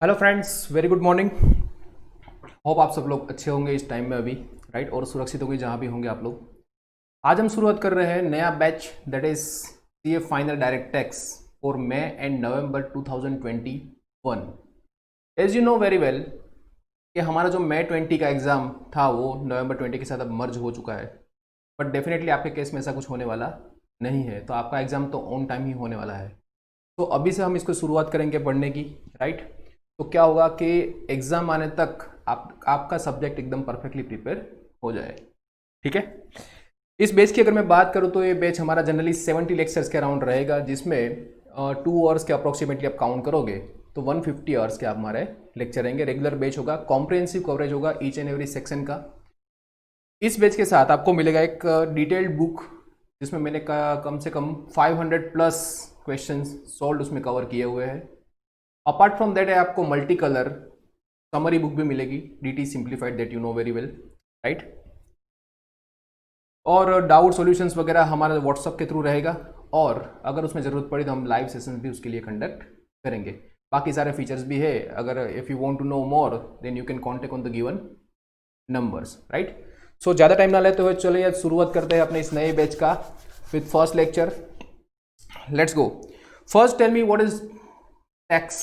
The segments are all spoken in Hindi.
Hello friends, very good morning. Hope आप सब लोग अच्छे होंगे इस टाइम में अभी, राइट, और सुरक्षित होंगे जहाँ भी होंगे आप लोग। आज हम शुरुआत कर रहे हैं नया batch, that is CA final direct tax for May and November 2021। As you know very well कि हमारा जो मई 20 का एग्ज़ाम था वो नवंबर 20 के साथ अब मर्ज हो चुका है, बट डेफिनेटली आपके केस में ऐसा कुछ होने वाला नहीं है, तो आपका एग्ज़ाम तो ऑन टाइम ही होने वाला है। तो अभी से हम इसको शुरुआत करेंगे पढ़ने की, राइट। तो क्या होगा कि एग्ज़ाम आने तक आपका सब्जेक्ट एकदम परफेक्टली प्रिपेयर हो जाए, ठीक है। इस बैच की अगर मैं बात करूँ तो ये बैच हमारा जनरली 70 लेक्चर्स के अराउंड रहेगा, जिसमें 2 आवर्स के अप्रॉक्सीमेटली आप काउंट करोगे तो 150 आवर्स के आप हमारे लेक्चर रहेंगे। रेगुलर बैच होगा, कॉम्प्रिहेंसिव कवरेज होगा ईच एंड एवरी सेक्शन का। इस बैच के साथ आपको मिलेगा एक डिटेल्ड बुक, जिसमें मैंने कम से कम 500 प्लस क्वेश्चंस सॉल्व उसमें कवर किए हुए हैं। अपार्ट फ्रॉम दैट आपको मल्टी कलर समरी बुक भी मिलेगी, DT simplified, that you know very well, right. और डाउट सॉल्यूशंस वगैरह हमारा व्हाट्सअप के थ्रू रहेगा, और अगर उसमें ज़रूरत पड़ी तो हम लाइव सेशंस भी उसके लिए कंडक्ट करेंगे। बाकी सारे फीचर्स भी है, अगर if you want to know more then you can contact on the given numbers, right. So ज़्यादा टाइम ना लेते हुए चलिए शुरुआत करते हैं अपने इस नए बैच का with first lecture. Let's go. First tell me what is tax.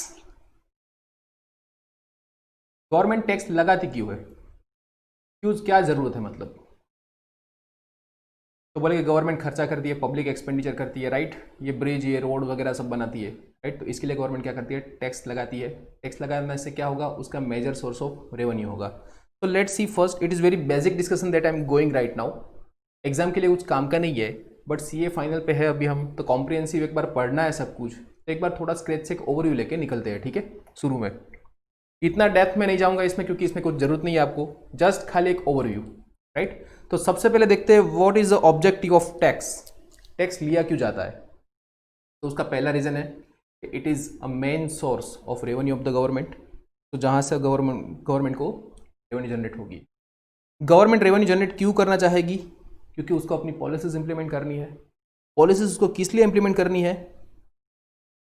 Government tax लगाती क्यों है, क्यों, क्या जरूरत है, मतलब। तो बोले कि गवर्नमेंट खर्चा करती है, पब्लिक एक्सपेंडिचर करती है, राइट। ये ब्रिज, ये रोड वगैरह सब बनाती है, राइट। तो इसके लिए गवर्नमेंट क्या करती है, टैक्स लगाती है। टैक्स लगाने से क्या होगा, उसका मेजर सोर्स ऑफ रेवेन्यू होगा। तो let's see first, it is very basic discussion that I am going right now. Exam के लिए कुछ काम का नहीं है, बट सीए फाइनल पे है अभी हम, तो कॉम्प्रिहेंसिव एक बार पढ़ना है सब कुछ, तो एक बार थोड़ा स्क्रैच से एक ओवरव्यू लेके निकलते हैं, ठीक है। शुरू में इतना डेप्थ में नहीं जाऊंगा इसमें, क्योंकि इसमें कुछ जरूरत नहीं है आपको, जस्ट खाली एक ओवरव्यू, राइट। तो सबसे पहले देखते हैं what is the objective of tax. Tax लिया क्यों जाता है, तो उसका पहला रीजन है it is a main source of revenue of the government. तो जहां से गवर्नमेंट को रेवेन्यू जनरेट होगी। गवर्नमेंट रेवेन्यू जनरेट क्यों करना चाहेगी, क्योंकि उसको अपनी पॉलिसीज इंप्लीमेंट करनी है। पॉलिसीज उसको किस लिए इंप्लीमेंट करनी है,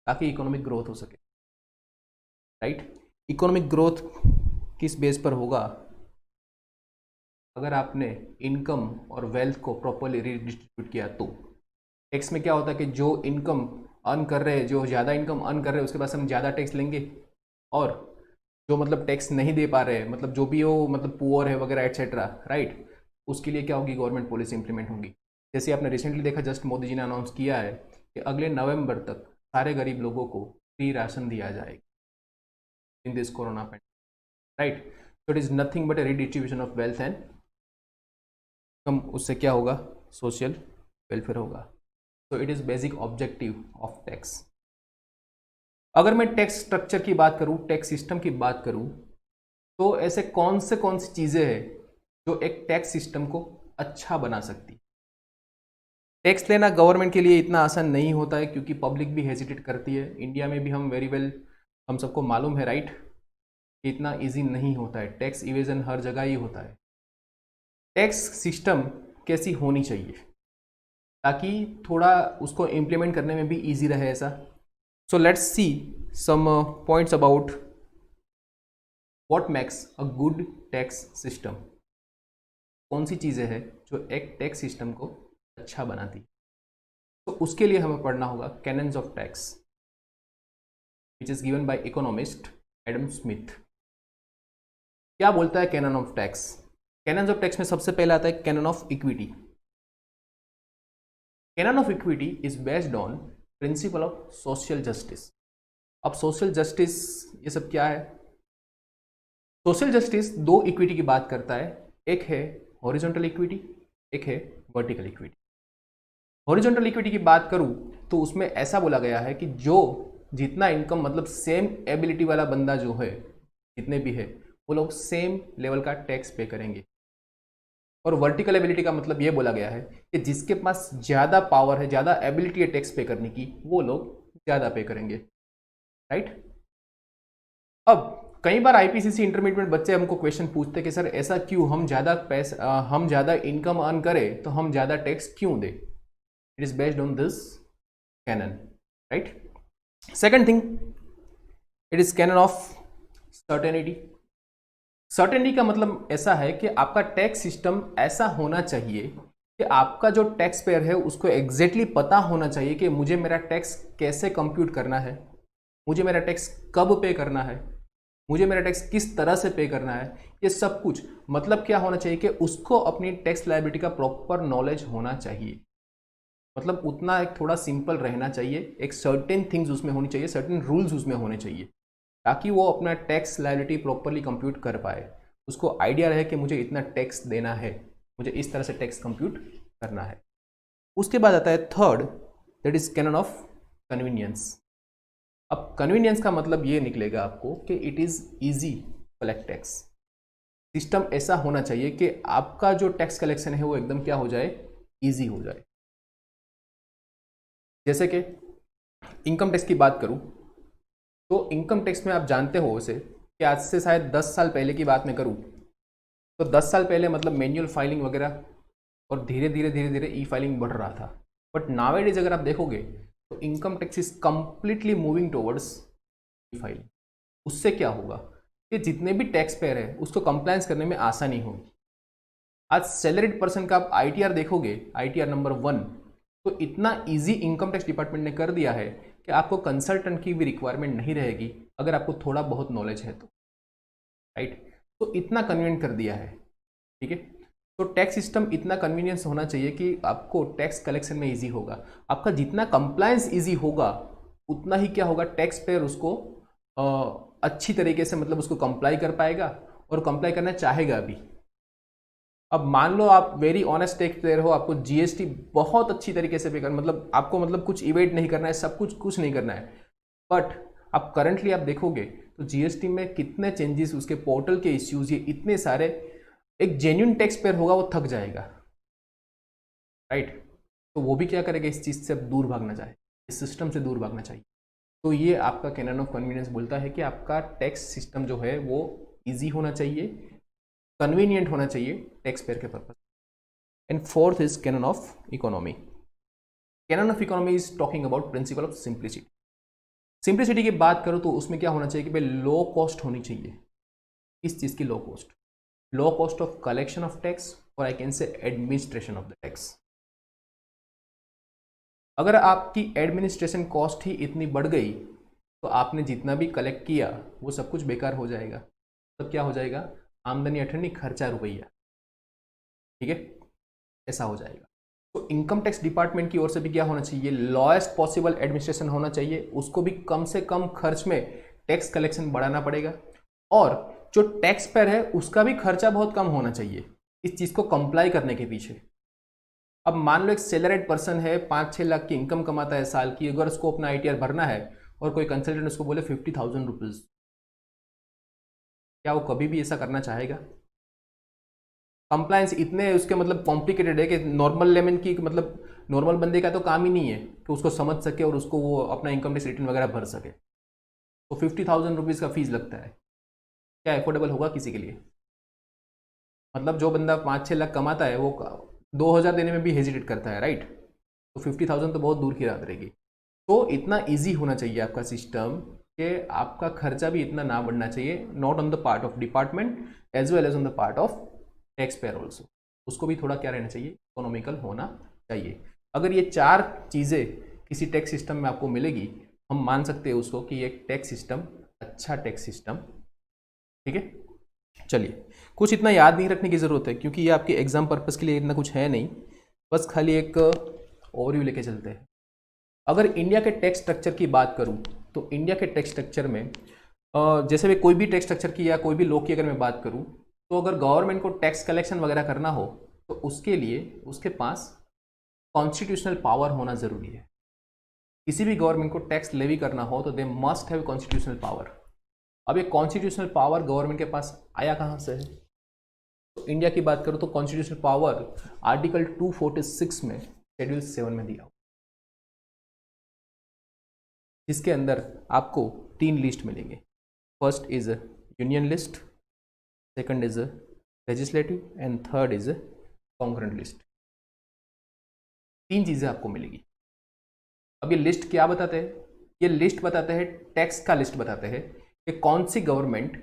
ताकि इकोनॉमिक ग्रोथ हो सके, राइट। इकोनॉमिक ग्रोथ किस बेस पर होगा, अगर आपने इनकम और वेल्थ को प्रॉपरली रिडिस्ट्रीब्यूट किया तो। टैक्स में क्या होता है कि जो इनकम अर्न कर रहे हैं, जो ज़्यादा इनकम अर्न कर रहे हैं, उसके पास हम ज़्यादा टैक्स लेंगे, और जो मतलब टैक्स नहीं दे पा रहे हैं, मतलब जो भी हो, मतलब पुअर है वगैरह एट्सेट्रा, राइट, उसके लिए क्या होगी, गवर्नमेंट पॉलिसी इंप्लीमेंट होगी। जैसे आपने रिसेंटली देखा, जस्ट मोदी जी ने अनाउंस किया है कि अगले नवंबर तक सारे गरीब लोगों को फ्री राशन दिया जाएगा in this corona pandemic, right. So it is nothing but A redistribution of wealth and come, उससे क्या होगा, सोशल वेलफेयर होगा। तो it is basic objective of tax. अगर मैं टैक्स स्ट्रक्चर की बात करूं, टैक्स सिस्टम की बात करूं, तो ऐसे कौन सी चीज़ें हैं जो एक टैक्स सिस्टम को अच्छा बना सकती। टैक्स लेना गवर्नमेंट के लिए इतना आसान नहीं होता है, क्योंकि पब्लिक भी हेजिटेट करती है। इंडिया में भी हम वेरी वेल, हम सबको मालूम है, राइट, कि इतना ईजी नहीं होता है, टैक्स इवेजन हर जगह ही होता है। टैक्स सिस्टम कैसी होनी चाहिए, ताकि थोड़ा उसको इम्प्लीमेंट करने में भी इजी रहे ऐसा। So let's see some points about what makes a good tax system. कौन सी चीज़ें हैं जो एक टैक्स सिस्टम को अच्छा बनाती। तो उसके लिए हमें पढ़ना होगा cannons of tax, which is given by economist Adam Smith. क्या बोलता है canon of tax. Canon of tax में सबसे पहले आता है canon of equity. Canon of equity is based on principle of social justice. अब सोशल जस्टिस ये सब क्या है। सोशल जस्टिस दो इक्विटी की बात करता है, एक है हॉरिजॉन्टल इक्विटी, एक है वर्टिकल इक्विटी। हॉरिजॉन्टल इक्विटी की बात करूं तो उसमें ऐसा बोला गया है कि जो जितना इनकम, मतलब सेम एबिलिटी वाला बंदा जो है, जितने भी है, वो लोग सेम लेवल का टैक्स पे करेंगे। और वर्टिकल एबिलिटी का मतलब ये बोला गया है कि जिसके पास ज़्यादा पावर है, ज़्यादा एबिलिटी है टैक्स पे करने की, वो लोग ज़्यादा पे करेंगे, राइट। अब कई बार आईपीसीसी इंटरमीडिएट बच्चे हमको क्वेश्चन पूछते कि सर ऐसा क्यों, हम ज़्यादा पैसा, हम ज़्यादा इनकम अर्न करें तो हम ज़्यादा टैक्स क्यों दें। It is based on this canon, right. Second thing, it is canon of certainty. Certainty का मतलब ऐसा है कि आपका टैक्स सिस्टम ऐसा होना चाहिए कि आपका जो टैक्स पेयर है उसको एग्जैक्टली पता होना चाहिए कि मुझे मेरा टैक्स कैसे कंप्यूट करना है, मुझे मेरा टैक्स कब पे करना है, मुझे मेरा टैक्स किस तरह से पे करना है, ये सब कुछ मतलब क्या होना चाहिए कि उसको अपनी टैक्स लायबिलिटी का प्रॉपर नॉलेज होना चाहिए। मतलब उतना एक थोड़ा सिंपल रहना चाहिए, एक सर्टेन थिंग्स उसमें होनी चाहिए, सर्टेन रूल्स उसमें होने चाहिए, ताकि वो अपना टैक्स लायबिलिटी प्रॉपरली कंप्यूट कर पाए। उसको आइडिया रहे कि मुझे इतना टैक्स देना है, मुझे इस तरह से टैक्स कंप्यूट करना है। उसके बाद आता है third, that is canon of convenience. अब कन्वीनियंस का मतलब ये निकलेगा आपको कि it is easy collect tax. System ऐसा होना चाहिए कि आपका जो टैक्स कलेक्शन है वो एकदम क्या हो जाए, इजी हो जाए। जैसे कि इनकम टैक्स की बात करूं तो इनकम टैक्स में आप जानते हो उसे कि आज से शायद 10 साल पहले की बात मैं करूं तो 10 साल पहले मतलब मैनुअल फाइलिंग वगैरह और धीरे धीरे ई फाइलिंग बढ़ रहा था। बट नावेडेज अगर आप देखोगे तो income tax is completely moving towards E filing. उससे क्या होगा कि जितने भी टैक्स पेयर है उसको कंप्लायंस करने में आसानी होगी। आज सैलरीड पर्सन का आप आईटीआर देखोगे, आईटीआर नंबर 1, तो इतना इजी इनकम टैक्स डिपार्टमेंट ने कर दिया है कि आपको कंसल्टेंट की भी रिक्वायरमेंट नहीं रहेगी अगर आपको थोड़ा बहुत नॉलेज है तो, राइट। तो इतना कन्वीनियंट कर दिया है, ठीक है। तो टैक्स सिस्टम इतना कन्वीनियंस होना चाहिए कि आपको टैक्स कलेक्शन में इजी होगा। आपका जितना कंप्लायंस इजी होगा उतना ही क्या होगा, टैक्स पेयर उसको अच्छी तरीके से मतलब उसको कंप्लाई कर पाएगा और कंप्लाई करना चाहेगा भी। अब मान लो आप वेरी ऑनेस्ट टैक्स पेयर हो, आपको जीएसटी बहुत अच्छी तरीके से पे करना, मतलब आपको मतलब कुछ इवेट नहीं करना है, सब कुछ नहीं करना है। बट आप करंटली आप देखोगे तो जीएसटी में कितने चेंजेस, उसके पोर्टल के इश्यूज, ये इतने सारे, एक जेन्युइन टैक्स पेयर होगा वो थक जाएगा, राइट। तो वो भी क्या करेगा, इस चीज़ से दूर भागना चाहे, इस सिस्टम से दूर भागना चाहिए। तो ये आपका कैनन ऑफ कन्वीनियंस बोलता है कि आपका टैक्स सिस्टम जो है वो इजी होना चाहिए, कन्वीनियंट होना चाहिए टैक्स पेयर के purpose. And fourth is canon of economy. Canon of economy is talking about principle of simplicity. Simplicity की बात करो तो उसमें क्या होना चाहिए कि भाई लो कॉस्ट होनी चाहिए। इस चीज़ की low cost of collection of tax, और I can say administration of the tax. अगर आपकी एडमिनिस्ट्रेशन कॉस्ट ही इतनी बढ़ गई तो आपने जितना भी कलेक्ट किया वो सब कुछ बेकार हो जाएगा। तब क्या हो जाएगा, आमदनी अठन्नी खर्चा रुपया, ठीक है, ऐसा हो जाएगा। तो इनकम टैक्स डिपार्टमेंट की ओर से भी क्या होना चाहिए, लॉएस्ट पॉसिबल एडमिनिस्ट्रेशन होना चाहिए। उसको भी कम से कम खर्च में टैक्स कलेक्शन बढ़ाना पड़ेगा, और जो टैक्स पेयर है उसका भी खर्चा बहुत कम होना चाहिए इस चीज़ को कंप्लाई करने के पीछे। अब मान लो एक सैलरीड पर्सन है, 5-6 लाख की इनकम कमाता है साल की, अगर उसको अपना आईटीआर भरना है और कोई कंसल्टेंट उसको बोले 50,000 रुपीज़, क्या वो कभी भी ऐसा करना चाहेगा? कंप्लायंस इतने उसके मतलब कॉम्प्लिकेटेड है कि नॉर्मल लेमन की मतलब नॉर्मल बंदे का तो काम ही नहीं है कि उसको समझ सके और उसको वो अपना इनकम टैक्स रिटर्न वगैरह भर सके। तो 50,000 रुपीज़ का फीस लगता है, क्या अफोर्डेबल होगा किसी के लिए? मतलब जो बंदा 5-6 लाख कमाता है वो 2,000 देने में भी हेजिटेट करता है, राइट। तो 50,000 तो बहुत दूर की बात रहेगी। तो इतना ईजी होना चाहिए आपका सिस्टम कि आपका खर्चा भी इतना ना बढ़ना चाहिए, not on the part of department as well as on the part of tax payer also. उसको भी थोड़ा क्या रहना चाहिए, इकोनॉमिकल होना चाहिए। अगर ये 4 चीज़ें किसी टैक्स सिस्टम में आपको मिलेगी, हम मान सकते हैं उसको कि एक टैक्स सिस्टम अच्छा टैक्स सिस्टम, ठीक है। चलिए, कुछ इतना याद नहीं रखने की ज़रूरत है क्योंकि ये आपके एग्जाम पर्पज़ के लिए इतना कुछ है नहीं, बस खाली एक ओवरव्यू लेके चलते हैं। अगर इंडिया के टैक्स स्ट्रक्चर की बात करूं तो इंडिया के टैक्स स्ट्रक्चर में जैसे भी कोई भी टैक्स स्ट्रक्चर की या कोई भी लॉ की अगर मैं बात करूं तो अगर गवर्नमेंट को टैक्स कलेक्शन वगैरह करना हो तो उसके लिए उसके पास कॉन्स्टिट्यूशनल पावर होना ज़रूरी है। किसी भी गवर्नमेंट को टैक्स लेवी करना हो तो they must have constitutional power. अब ये कॉन्स्टिट्यूशनल पावर गवर्नमेंट के पास आया कहाँ से है? तो इंडिया की बात करूँ तो कॉन्स्टिट्यूशनल पावर आर्टिकल 246 में शेड्यूल 7 में दिया, जिसके अंदर आपको 3 लिस्ट मिलेंगे। First is union list, second is legislative and third is concurrent list. 3 चीज़ें आपको मिलेगी। अब ये लिस्ट क्या बताते हैं? ये लिस्ट बताते हैं, टैक्स का लिस्ट बताते हैं कि कौन सी गवर्नमेंट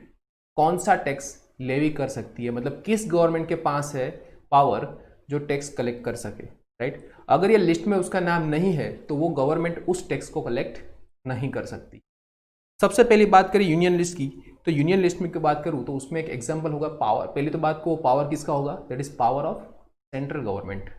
कौन सा टैक्स लेवी कर सकती है, मतलब किस गवर्नमेंट के पास है पावर जो टैक्स कलेक्ट कर सके, राइट। अगर ये लिस्ट में उसका नाम नहीं है तो वो गवर्नमेंट उस टैक्स को कलेक्ट नहीं कर सकती। सबसे पहली बात करें यूनियन लिस्ट की, तो यूनियन लिस्ट में की बात करूँ तो उसमें एक एग्जांपल होगा पावर। पहली तो बात को पावर किसका होगा, that is power of central government.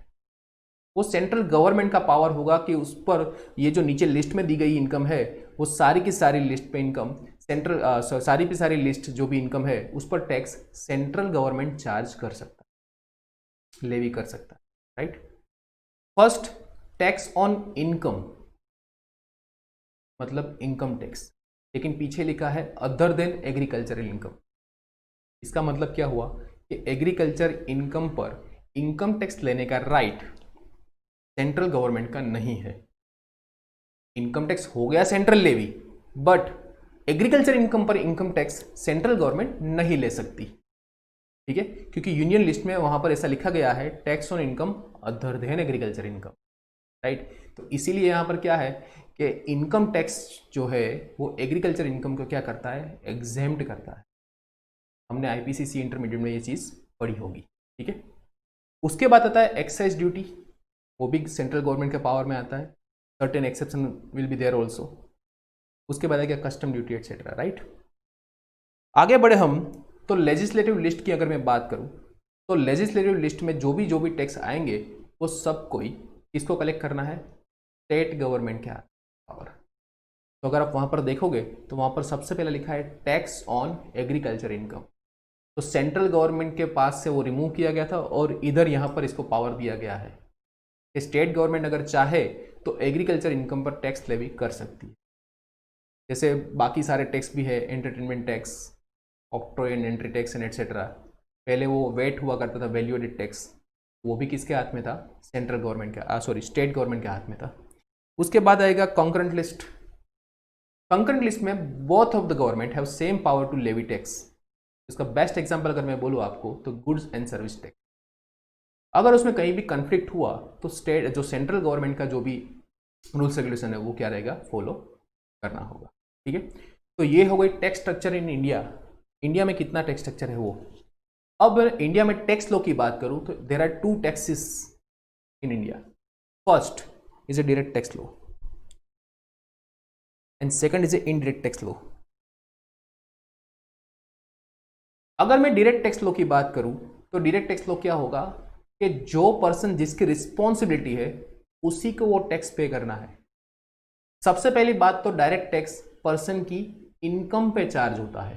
वो सेंट्रल गवर्नमेंट का पावर होगा कि उस पर ये जो नीचे लिस्ट में दी गई इनकम है वो सारी की सारी लिस्ट पे इनकम सेंट्रल सारी की सारी लिस्ट जो भी इनकम है उस पर टैक्स सेंट्रल गवर्नमेंट चार्ज कर सकता है, लेवी कर सकता है, right. First, tax on income मतलब इनकम टैक्स, लेकिन पीछे लिखा है अदर देन एग्रीकल्चरल इनकम। इसका मतलब क्या हुआ कि एग्रीकल्चर इनकम पर इनकम टैक्स लेने का राइट सेंट्रल गवर्नमेंट का नहीं है। इनकम टैक्स हो गया central levy, but agriculture income पर इनकम टैक्स सेंट्रल गवर्नमेंट नहीं ले सकती, ठीक है, क्योंकि यूनियन लिस्ट में वहां पर ऐसा लिखा गया है tax on income other than agriculture income, right. तो इसीलिए यहां पर क्या है कि इनकम टैक्स जो है वो एग्रीकल्चर इनकम को क्या करता है, एग्जेम्प्ट करता है। हमने आईपीसीसी इंटरमीडिएट में ये चीज पढ़ी होगी, ठीक है। उसके बाद आता है एक्साइज ड्यूटी, वो भी सेंट्रल गवर्नमेंट के पावर में आता है, certain exception will be there also. उसके बाद आ गया कस्टम ड्यूटी एटसेट्रा, राइट। आगे बढ़े हम तो लेजिस्लेटिव लिस्ट की अगर मैं बात करूं तो लेजिस्लेटिव लिस्ट में जो भी टैक्स आएंगे वो सब कोई किसको कलेक्ट करना है, स्टेट गवर्नमेंट के पावर। तो अगर आप वहां पर देखोगे तो वहां पर सबसे पहले लिखा है टैक्स ऑन एग्रीकल्चर इनकम, तो सेंट्रल गवर्नमेंट के पास से वो रिमूव किया गया था और इधर यहां पर इसको पावर दिया गया है कि स्टेट गवर्नमेंट अगर चाहे तो एग्रीकल्चर इनकम पर टैक्स लेवी कर सकती है। जैसे बाकी सारे टैक्स भी है, entertainment tax, octroi and entry tax and etcetera. पहले वो वेट हुआ करता था, वैल्यू एडेड टैक्स, वो भी किसके हाथ में था, सेंट्रल गवर्नमेंट का, स्टेट गवर्नमेंट के हाथ में था। उसके बाद आएगा कंकरेंट लिस्ट। कंकरेंट लिस्ट में both of the government have same power to levy tax. इसका बेस्ट एग्जांपल अगर मैं बोलूँ आपको तो गुड्स एंड सर्विस टैक्स। अगर उसमें कहीं भी कन्फ्लिक्ट हुआ तो स्टेट जो सेंट्रल गवर्नमेंट का जो भी रूल्स रेगुलेशन है वो क्या रहेगा, फॉलो करना होगा, ठीक है। तो ये हो गई tax structure in India. India में कितना टैक्स स्ट्रक्चर है वो। अब इंडिया में टैक्स लॉ की बात करूं तो there are two taxes in India. First is a direct tax law and second is a indirect tax law. अगर मैं डायरेक्ट टैक्स लॉ की बात करूं तो डायरेक्ट टैक्स लॉ क्या होगा कि जो पर्सन जिसकी रिस्पॉन्सिबिलिटी है उसी को वो टैक्स पे करना है। सबसे पहली बात तो डायरेक्ट टैक्स पर्सन की इनकम पे चार्ज होता है।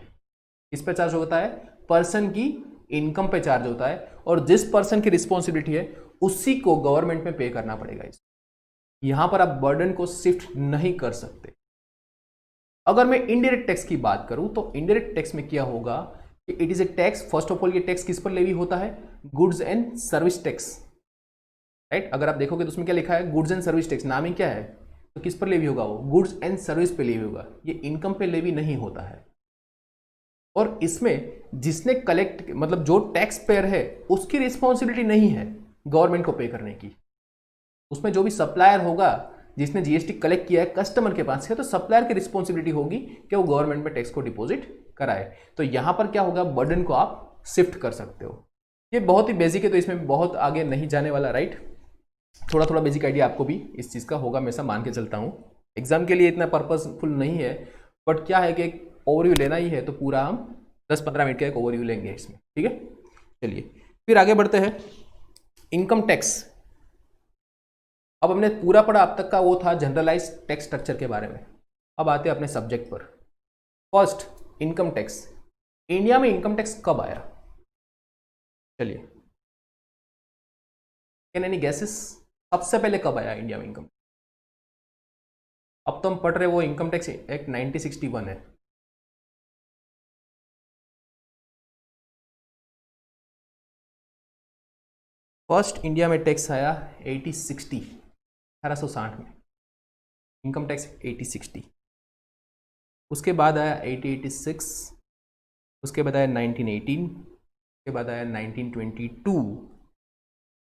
किस पे चार्ज होता है, पर्सन की इनकम पे चार्ज होता है, और जिस पर्सन की रिस्पॉन्सिबिलिटी है उसी को गवर्नमेंट में पे करना पड़ेगा। इस यहां पर आप बर्डन को शिफ्ट नहीं कर सकते। अगर मैं इनडायरेक्ट टैक्स की बात करूं तो इनडायरेक्ट टैक्स में क्या होगा कि it is a tax, first of all ये टैक्स किस पर लेवी होता है, goods and service tax, right. अगर आप देखोगे तो उसमें क्या लिखा है, गुड्स एंड सर्विस टैक्स, नाम ही क्या है, तो किस पर लेवी होगा, वो गुड्स एंड सर्विस पे लेवी होगा। ये इनकम पे लेवी नहीं होता है। और इसमें जिसने कलेक्ट मतलब जो टैक्स पेयर है उसकी रिस्पॉन्सिबिलिटी नहीं है गवर्नमेंट को पे करने की। उसमें जो भी सप्लायर होगा जिसने जीएसटी कलेक्ट किया है कस्टमर के पास से, तो सप्लायर की रिस्पॉन्सिबिलिटी होगी कि वो गवर्नमेंट में टैक्स को डिपॉजिट कराए। तो यहां पर क्या होगा, बर्डन को आप शिफ्ट कर सकते हो। ये बहुत ही बेसिक है तो इसमें बहुत आगे नहीं जाने वाला, राइट। थोड़ा थोड़ा बेसिक आइडिया आपको भी इस चीज़ का होगा, हमेशा मान के चलता हूँ। एग्जाम के लिए इतना पर्पसफुल नहीं है, बट क्या है कि एक ओवरव्यू लेना ही है तो पूरा हम 10-15 मिनट का एक ओवरव्यू लेंगे इसमें, ठीक है। चलिए फिर आगे बढ़ते हैं। इनकम टैक्स, अब हमने पूरा पढ़ा अब तक का, वो था जनरलाइज टैक्स स्ट्रक्चर के बारे में। अब आते हैं अपने सब्जेक्ट पर। First, income tax. इंडिया में इनकम टैक्स कब आया, चलिए कैन एनी गेसेस, सबसे पहले कब आया इंडिया में इनकम। अब तो हम पढ़ रहे वो इनकम टैक्स एक्ट 1961 है। फर्स्ट इंडिया में टैक्स आया 1860 में, इनकम टैक्स 1860। उसके बाद आया 1886, उसके बाद आया 1918, उसके बाद आया 1922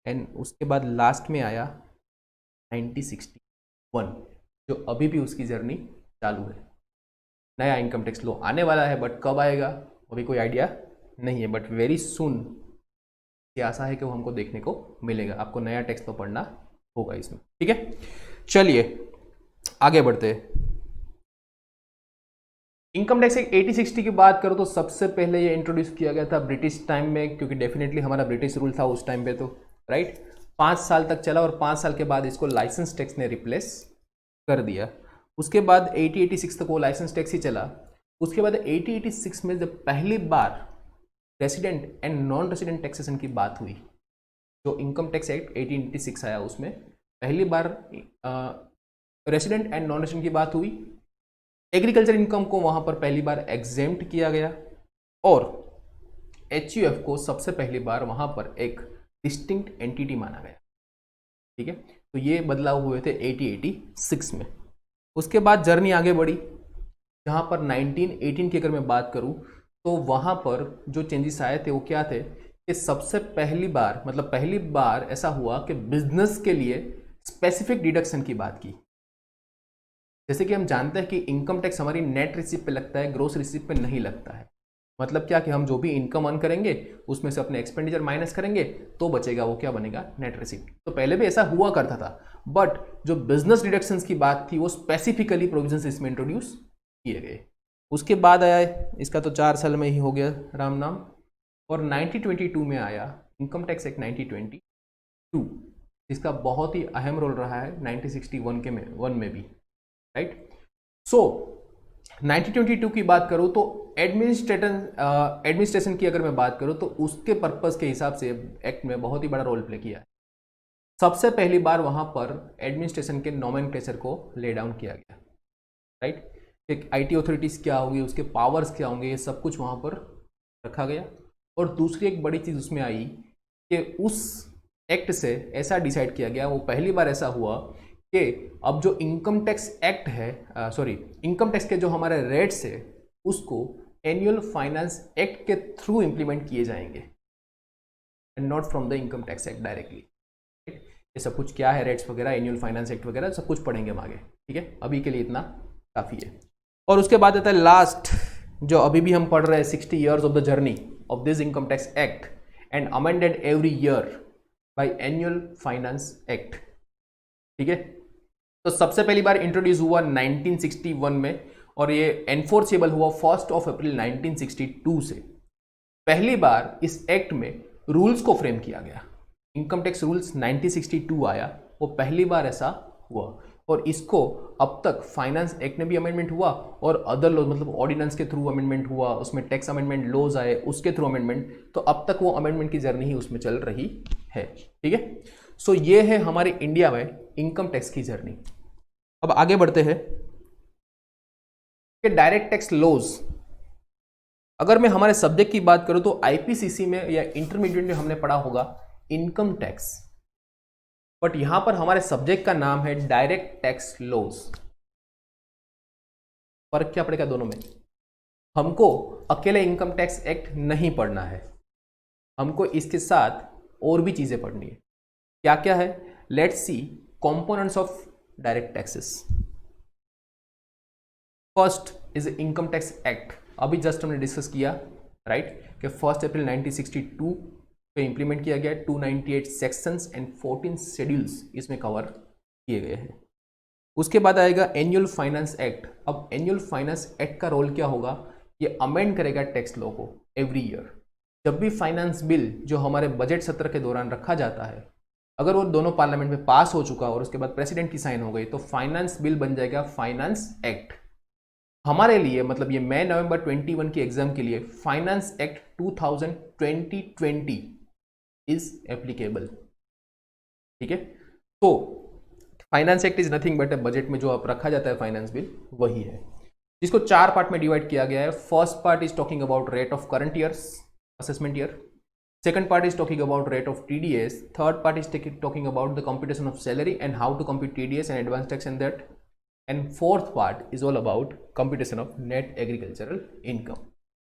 एंड उसके बाद लास्ट में आया 1961, जो अभी भी उसकी जर्नी चालू है। नया इनकम टैक्स लॉ आने वाला है, बट कब आएगा अभी कोई आइडिया नहीं है, बट वेरी सुन ये आशा है कि वो हमको देखने को मिलेगा। आपको नया टेक्स्ट तो पढ़ना होगा इसमें, ठीक है। चलिए आगे बढ़ते हैं। इनकम टैक्स एक 80-60 की बात करो तो सबसे पहले ये इंट्रोड्यूस किया गया था ब्रिटिश टाइम में, क्योंकि डेफिनेटली हमारा ब्रिटिश रूल था उस टाइम पे, तो राइट 5 साल तक चला और 5 साल के बाद इसको लाइसेंस टैक्स ने रिप्लेस कर दिया। उसके बाद 80-86 तक वो लाइसेंस टैक्स ही चला। उसके बाद 80-86 में जब पहली बार resident and non resident taxation की बात हुई, जो इनकम टैक्स एक्ट 1886 आया उसमें पहली बार रेसिडेंट एंड नॉन रेसिडेंट की बात हुई। एग्रीकल्चर इनकम को वहां पर पहली बार एग्जेम्प्ट किया गया और HUF को सबसे पहली बार वहां पर एक डिस्टिंक्ट एंटिटी माना गया, ठीक है। तो ये बदलाव हुए थे 80-86 में। उसके बाद जर्नी आगे बढ़ी, जहां पर 1918 की अगर मैं बात करूं तो वहां पर जो चेंजेस आए थे वो क्या थे कि सबसे पहली बार, मतलब पहली बार ऐसा हुआ कि बिजनेस के लिए स्पेसिफिक डिडक्शन की बात की। जैसे कि हम जानते हैं कि इनकम टैक्स हमारी नेट रिसीप्ट पे लगता है, ग्रोस रिसीप्ट पे नहीं लगता है। मतलब क्या कि हम जो भी इनकम अर्न करेंगे उसमें से अपने एक्सपेंडिचर माइनस करेंगे तो बचेगा वो क्या बनेगा, नेट रिसीप्ट। तो पहले भी ऐसा हुआ करता था, बट जो बिजनेस डिडक्शंस की बात थी वो स्पेसिफिकली प्रोविजंस इसमें इंट्रोड्यूस किए गए। उसके बाद आया, इसका तो 4 साल में ही हो गया राम नाम, और 1922 में आया इनकम टैक्स एक्ट 1922, जिसका बहुत ही अहम रोल रहा है 1961 के में भी, राइट। सो 1922 की बात करूं तो एडमिनिस्ट्रेशन की अगर मैं बात करूं तो उसके पर्पस के हिसाब से एक्ट में बहुत ही बड़ा रोल प्ले किया है। सबसे पहली बार वहां पर एडमिनिस्ट्रेशन के नोमेनक्लेचर को ले डाउन किया गया, राइट। एक IT अथॉरिटीज क्या होंगी, उसके पावर्स क्या होंगे, ये सब कुछ वहां पर रखा गया। और दूसरी एक बड़ी चीज उसमें आई कि उस एक्ट से ऐसा डिसाइड किया गया, वो पहली बार ऐसा हुआ कि अब जो इनकम टैक्स एक्ट है, इनकम टैक्स के जो हमारे रेट्स है उसको एनुअल फाइनेंस एक्ट के थ्रू इंप्लीमेंट किए जाएंगे and not from the income tax act directly. ये सब कुछ क्या है, रेट्स वगैरह, एनुअल फाइनेंस एक्ट वगैरह सब कुछ पढ़ेंगे हम आगे, ठीक है। अभी के लिए इतना काफ़ी है। और उसके बाद आता है लास्ट, जो अभी भी हम पढ़ रहे हैं, 60 years of the journey of this income tax act and amended every year by annual finance act, ठीक है। तो सबसे पहली बार इंट्रोड्यूस हुआ 1961 में और ये एनफोर्सेबल हुआ 1 अप्रैल 1962 से। पहली बार इस एक्ट में रूल्स को फ्रेम किया गया, इनकम टैक्स रूल्स 1962 आया, वो पहली बार ऐसा हुआ। और इसको अब तक फाइनेंस एक्ट में भी अमेंडमेंट हुआ और अदर लॉ, मतलब ऑर्डिनेंस के थ्रू अमेंडमेंट हुआ, उसमें टैक्स अमेंडमेंट लॉज आए उसके थ्रू अमेंडमेंट, तो अब तक वो अमेंडमेंट की जर्नी ही उसमें चल रही है, ठीक है। सो ये है हमारे इंडिया में इनकम टैक्स की जर्नी। अब आगे बढ़ते हैं कि डायरेक्ट टैक्स लॉज। अगर मैं हमारे सब्जेक्ट की बात करूं तो IPCC में या इंटरमीडिएट में हमने पढ़ा होगा इनकम टैक्स, बट यहां पर हमारे सब्जेक्ट का नाम है डायरेक्ट टैक्स लॉज। फर्क क्या पड़ेगा दोनों में? हमको अकेले इनकम टैक्स एक्ट नहीं पढ़ना है, हमको इसके साथ और भी चीजें पढ़नी है। क्या क्या है? Let's see components of direct taxes. First is income tax act, अभी जस्ट हमने डिस्कस किया, राइट, कि 1 अप्रैल 1962 पे इंप्लीमेंट किया गया। 298 सेक्शंस एंड 14 शेड्यूल्स इसमें कवर किए गए हैं। उसके बाद आएगा एनुअल फाइनेंस एक्ट। अब एनुअल फाइनेंस एक्ट का रोल क्या होगा? ये अमेंड करेगा टैक्स लॉ को एवरी ईयर। जब भी फाइनेंस बिल जो हमारे बजट सत्र के दौरान रखा जाता है, अगर वो दोनों पार्लियामेंट में पास हो चुका और उसके बाद प्रेसिडेंट की साइन हो गई तो फाइनेंस बिल बन जाएगा फाइनेंस एक्ट। हमारे लिए मतलब ये मई नवंबर 21 की एग्जाम के लिए फाइनेंस एक्ट 2020 इज एप्लीकेबल, ठीक है। तो finance act is nothing but budget में जो आप रखा जाता है फाइनेंस बिल, वही है, जिसको 4 पार्ट में डिवाइड किया गया है। First part is talking about rate of current years assessment year, second part is talking about rate of TDS, third part is talking about the computation of salary and how to compute TDS and advance tax and that, and fourth part is all about computation of net agricultural income,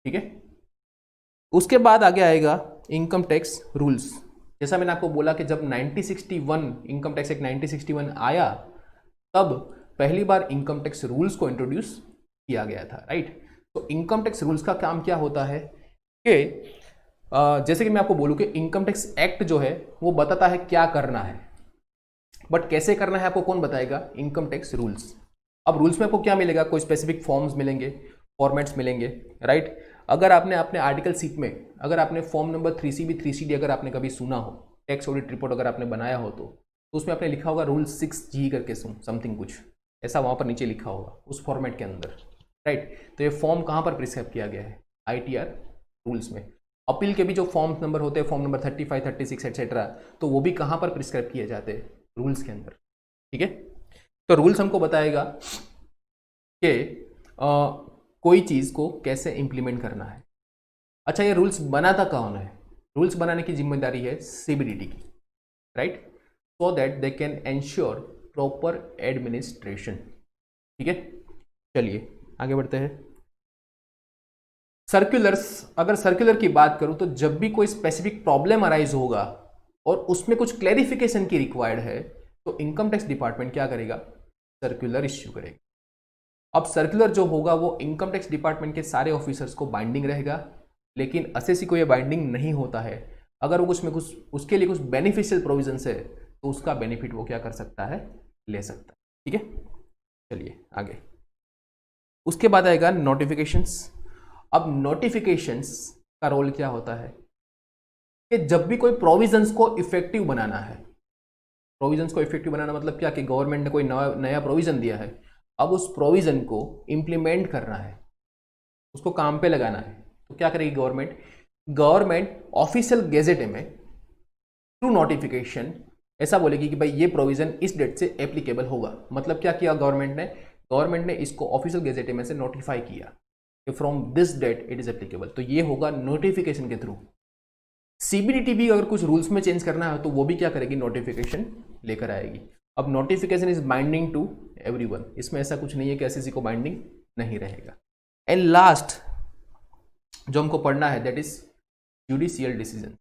ठीक है। उसके बाद आगे आएगा इनकम टैक्स रूल्स। जैसा मैंने आपको बोला कि जब 1961 इनकम टैक्स एक्ट 1961 आया तब पहली बार इनकम टैक्स रूल्स को इंट्रोड्यूस किया गया था, राइट। तो इनकम टैक्स रूल्स का काम क्या होता है कि जैसे कि मैं आपको बोलूं कि इनकम टैक्स एक्ट जो है वो बताता है क्या करना है, बट कैसे करना है आपको कौन बताएगा? Income tax rules. अब रूल्स में आपको क्या मिलेगा? कोई स्पेसिफिक फॉर्म्स मिलेंगे, फॉर्मेट्स मिलेंगे, राइट। अगर आपने अपने आर्टिकल सीट में अगर आपने फॉर्म नंबर 3CB 3CD अगर आपने कभी सुना हो, टैक्स ऑडिट रिपोर्ट अगर आपने बनाया हो तो उसमें आपने लिखा होगा रूल 6G करके समथिंग कुछ ऐसा वहाँ पर नीचे लिखा होगा उस फॉर्मेट के अंदर, राइट। तो ये फॉर्म कहाँ पर प्रिस्क्राइब किया गया है? ITR रूल्स में। अपील के भी जो फॉर्म नंबर होते हैं, फॉर्म नंबर 35, 36 एक्सेट्रा, तो वो भी कहाँ पर प्रिस्क्राइब किए जाते हैं? रूल्स के अंदर, ठीक है। तो रूल्स हमको बताएगा कि कोई चीज़ को कैसे इंप्लीमेंट करना है। अच्छा, ये रूल्स बनाता कौन है? रूल्स बनाने की जिम्मेदारी है CBDT की, right, so that they can ensure proper administration, ठीक है। चलिए आगे बढ़ते हैं। सर्कुलर्स, अगर सर्कुलर की बात करूं तो जब भी कोई स्पेसिफिक प्रॉब्लम अराइज होगा और उसमें कुछ क्लैरिफिकेशन की रिक्वायर्ड है तो इनकम टैक्स डिपार्टमेंट क्या करेगा? सर्कुलर इश्यू करेगा। अब सर्कुलर जो होगा वो इनकम टैक्स डिपार्टमेंट के सारे ऑफिसर्स को बाइंडिंग रहेगा, लेकिन असेसी को ये बाइंडिंग नहीं होता है। अगर वो उसमें कुछ उसके लिए कुछ बेनिफिशियल प्रोविजंस है तो उसका बेनिफिट वो क्या कर सकता है? ले सकता है, ठीक है। चलिए आगे। उसके बाद आएगा नोटिफिकेशंस। अब नोटिफिकेशंस का रोल क्या होता है कि जब भी कोई प्रोविजंस को इफेक्टिव बनाना है, प्रोविजंस को इफेक्टिव बनाना मतलब क्या कि गवर्नमेंट ने कोई नया प्रोविजन दिया है, अब उस प्रोविजन को इंप्लीमेंट करना है, उसको काम पे लगाना है, तो क्या करेगी गवर्नमेंट? गवर्नमेंट ऑफिशियल गेजेट में थ्रू नोटिफिकेशन ऐसा बोलेगी कि भाई ये प्रोविजन इस डेट से एप्लीकेबल होगा। मतलब क्या किया गवर्नमेंट ने? गवर्नमेंट ने इसको ऑफिशियल गेजेट में से नोटिफाई किया कि from this date it is applicable, तो ये होगा नोटिफिकेशन के थ्रू। CBDT भी अगर कुछ रूल्स में चेंज करना है तो वो भी क्या करेगी? नोटिफिकेशन लेकर आएगी। अब notification is binding to everyone, इसमें ऐसा कुछ नहीं है कि SEC को बाइंडिंग नहीं रहेगा। एंड लास्ट जो हमको पढ़ना है दैट इज जुडिशियल डिसीजन।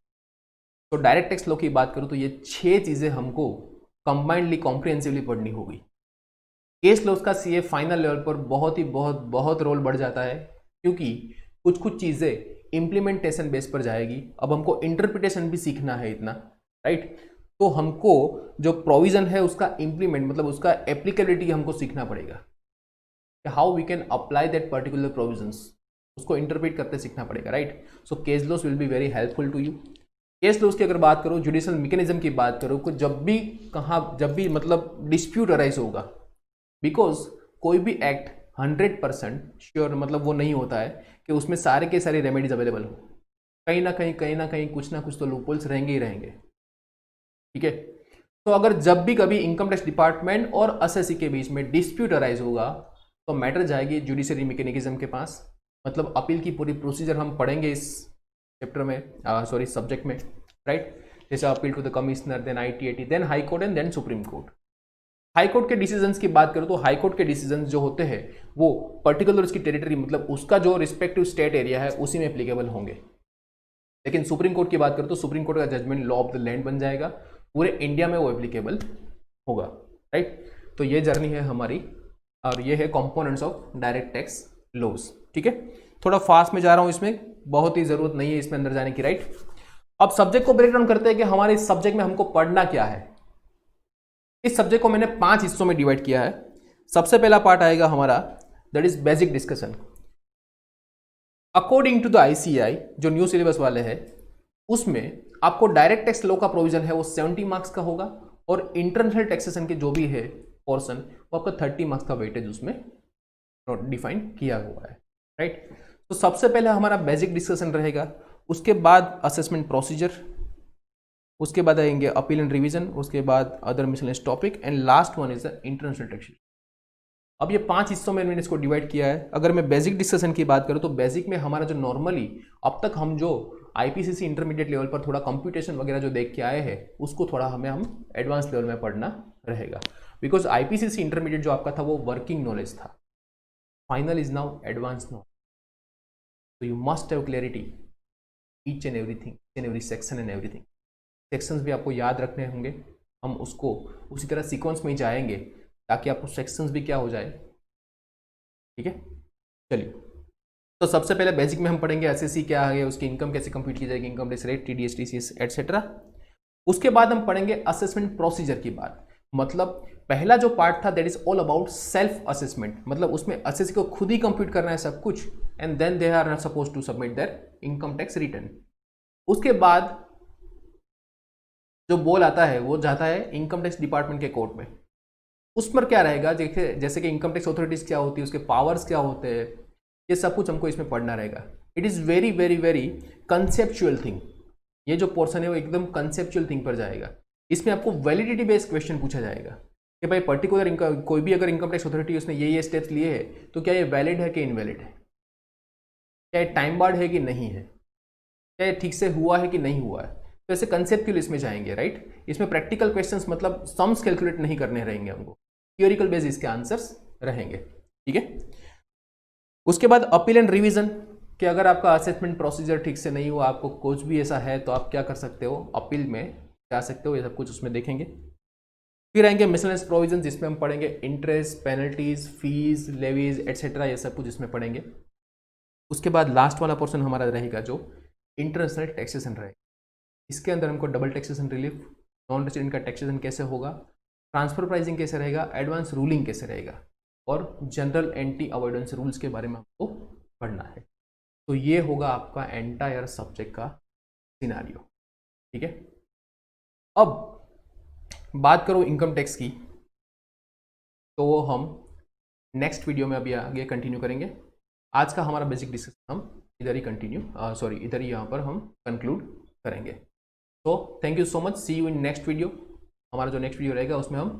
तो डायरेक्ट टैक्स लॉ की बात करूं तो ये 6 चीजें हमको कंबाइंडली कॉम्प्रिहेंसिवली पढ़नी होगी। केस लॉस का CA फाइनल लेवल पर बहुत रोल बढ़ जाता है, क्योंकि कुछ कुछ चीजें इंप्लीमेंटेशन बेस पर जाएगी। अब हमको इंटरप्रिटेशन भी सीखना है इतना, राइट। तो हमको जो प्रोविजन है उसका इंप्लीमेंट मतलब उसका एप्लीकेबिलिटी हमको सीखना पड़ेगा, how we can apply that particular provisions, उसको इंटरप्रेट करते सीखना पड़ेगा, right. So case laws will be very helpful to you. Case laws की अगर बात करो, जुडिशियल मैकेनिज्म की बात करो, जब भी मतलब डिस्प्यूट अराइज होगा, बिकॉज कोई भी एक्ट 100% श्योर मतलब वो नहीं होता है कि उसमें सारे के सारे रेमेडीज अवेलेबल हो। कहीं ना कहीं कुछ ना कुछ तो लूपहोल्स रहेंगे ही रहेंगे, ठीक है। तो अगर जब भी कभी इनकम टैक्स डिपार्टमेंट और SEC के बीच में डिस्प्यूट अराइज होगा तो मैटर जाएगी जुडिशरी मैकेनिज्म के पास। मतलब अपील की पूरी प्रोसीजर हम पढ़ेंगे इस चैप्टर में, सॉरी सब्जेक्ट में, राइट। जैसे appeal to the commissioner, then ITAT, then high court and then supreme court. High court के डिसीजंस की बात करूं तो हाई कोर्ट के डिसीजंस जो होते हैं वो पर्टिकुलर उसकी टेरिटरी मतलब उसका जो रिस्पेक्टिव स्टेट एरिया है उसी में एप्लीकेबल होंगे। लेकिन सुप्रीम कोर्ट की बात करूं तो सुप्रीम कोर्ट का judgement law of the land बन जाएगा, पूरे इंडिया में वो एप्लीकेबल होगा, राइट। तो ये जर्नी है हमारी और ये है components of direct tax laws, ठीक है। थोड़ा फास्ट में जा रहा हूं, इसमें बहुत ही जरूरत नहीं है इसमें अंदर जाने की, राइट। अब सब्जेक्ट को ब्रेक डाउन करते हैं कि हमारे इस सब्जेक्ट में हमको पढ़ना क्या है। इस सब्जेक्ट को मैंने 5 हिस्सों में डिवाइड किया है। सबसे पहला पार्ट आएगा हमारा that is basic discussion. According to the ICAI जो न्यू सिलेबस वाले हैं उसमें आपको डायरेक्ट टैक्स लॉ का प्रोविजन है वो 70 मार्क्स का होगा और इंटरनेशनल टैक्सेशन के जो भी है पोर्शन वो आपका 30 मार्क्स का वेटेज उसमें डिफाइन किया हुआ है, राइट। तो सबसे पहले हमारा बेसिक डिस्कशन रहेगा, उसके बाद असेसमेंट प्रोसीजर, उसके बाद आएंगे अपील एंड रिवीजन, उसके बाद other miscellaneous topic and last one is the international taxation. अब ये 5 हिस्सों में मैंने इसको डिवाइड किया है। अगर मैं बेसिक डिस्कशन की बात करूं तो बेसिक में हमारा जो नॉर्मली अब तक हम जो IPCC इंटरमीडिएट लेवल पर थोड़ा कंप्यूटेशन वगैरह जो देख के आए हैं उसको थोड़ा हम एडवांस लेवल में पढ़ना रहेगा, बिकॉज IPCC इंटरमीडिएट जो आपका था वो वर्किंग नॉलेज था, final is now advance knowledge. तो you must have clarity each and everything in every section and everything. Sections भी आपको याद रखने होंगे, हम उसको उसी तरह सीक्वेंस में ही जाएंगे ताकि आपको सेक्शंस भी क्या हो जाए, ठीक है। चलिए तो सबसे पहले बेसिक में हम पढ़ेंगे एसएससी क्या है, उसकी इनकम कैसे कंप्यूट की जाएगी, income tax rate, TDS, TCS etcetera. उसके बाद हम पढ़ेंगे असेसमेंट प्रोसीजर की बात। मतलब पहला जो पार्ट था that is all about self assessment, मतलब उसमें एसएससी को खुद ही कंप्यूट करना है सब कुछ, and then they are suppose to submit their income tax return. उसके बाद जो बोल आता है वो जाता है इनकम टैक्स डिपार्टमेंट के कोर्ट में। उस पर क्या रहेगा, जैसे कि इनकम टैक्स अथॉरिटीज क्या होती है, उसके पावर्स क्या होते हैं, ये सब कुछ हमको इसमें पढ़ना रहेगा। It is very very very conceptual thing. ये जो पोर्शन है वो एकदम कंसेप्चुअल थिंग पर जाएगा। इसमें आपको वैलिडिटी बेस्ड क्वेश्चन पूछा जाएगा कि भाई पर्टिकुलर इनकम, कोई भी अगर इनकम टैक्स अथॉरिटी उसने ये स्टेप्स लिए हैं तो क्या ये वैलिड है कि इनवैलिड है, क्या ये टाइम बार्ड है कि नहीं है, क्या ये ठीक से हुआ है कि नहीं हुआ है। तो ऐसे कंसेप्चुअल इसमें जाएंगे, राइट। इसमें प्रैक्टिकल क्वेश्चंस मतलब सम्स कैलकुलेट नहीं करने रहेंगे हमको, थियोरिकल बेस इसके आंसर्स रहेंगे, ठीक है। उसके बाद अपील एंड रिवीजन, कि अगर आपका असेसमेंट प्रोसीजर ठीक से नहीं हुआ, आपको कुछ भी ऐसा है तो आप क्या कर सकते हो, अपील में जा सकते हो, ये सब कुछ उसमें देखेंगे। फिर आएंगे मिसलेनियस प्रोविजन, जिसमें हम पढ़ेंगे interest, penalties, fees, levies etcetera, ये सब कुछ इसमें पढ़ेंगे। उसके बाद लास्ट वाला पोर्शन हमारा रहेगा जो इंटरनेशनल टैक्सेशन रहेगा। इसके अंदर हमको double taxation relief, non resident का टैक्सेशन कैसे होगा, ट्रांसफर प्राइसिंग कैसे रहेगा, एडवांस रूलिंग कैसे रहेगा, और जनरल एंटी अवॉइडेंस रूल्स के बारे में हमको पढ़ना है। तो ये होगा आपका एंटायर सब्जेक्ट का सिनारियो, ठीक है। अब बात करो इनकम टैक्स की, तो हम नेक्स्ट वीडियो में अभी आगे कंटिन्यू करेंगे। आज का हमारा बेसिक डिस्कशन हम इधर ही इधर ही यहाँ पर हम कंक्लूड करेंगे। तो thank you so much, see you in next video. हमारा जो नेक्स्ट वीडियो रहेगा उसमें हम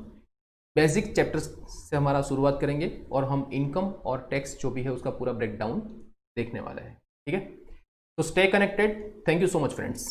बेसिक चैप्टर्स से हमारा शुरुआत करेंगे और हम इनकम और टैक्स जो भी है उसका पूरा ब्रेकडाउन देखने वाले हैं, ठीक है। तो stay connected, thank you so much friends.